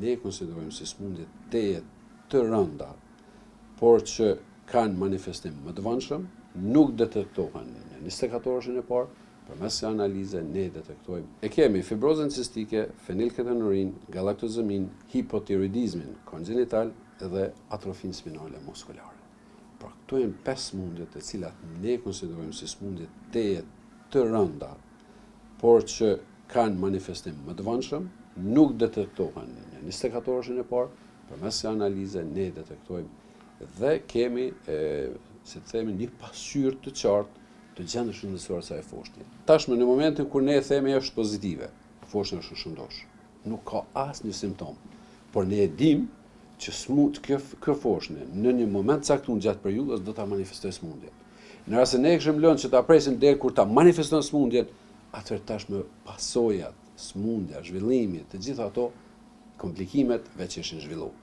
ne konsiderojmë si smundje të rënda, por që kanë manifestim më të vonshëm, nuk detektohen në 24 orëshin e parë, përmes së analize ne detektojmë. E kemi fibrozën cistike, fenilketonurin, galaktozemin, hipotiroidizmin konjenital dhe atrofin spinale muskulare. Pra këto janë 5 smundje të cilat ne konsiderojmë si smundje të rënda, por që kanë manifestim më të vonshëm, nuk detektohen në 24 orëshin e parë, përmes së analize ne detektojmë dhe kemi, si të themi, një pasqyrë të qartë të gjendjes shëndetësore së foshnjë. Tashmë në momentin kur ne e themi është pozitive, foshnja është shëndosh. Nuk ka asnjë simptom, por ne e dim që kjo foshnjë në një moment caktuar gjatë periudhës do ta manifestojë smundjen. Në rast se ne kishim lënë që ta presim deri kur ta manifeston smundjen, atëherë tashmë pasojat, smundja, zhvillimi, të gjitha ato komplikimet veç ishin zhvilluar.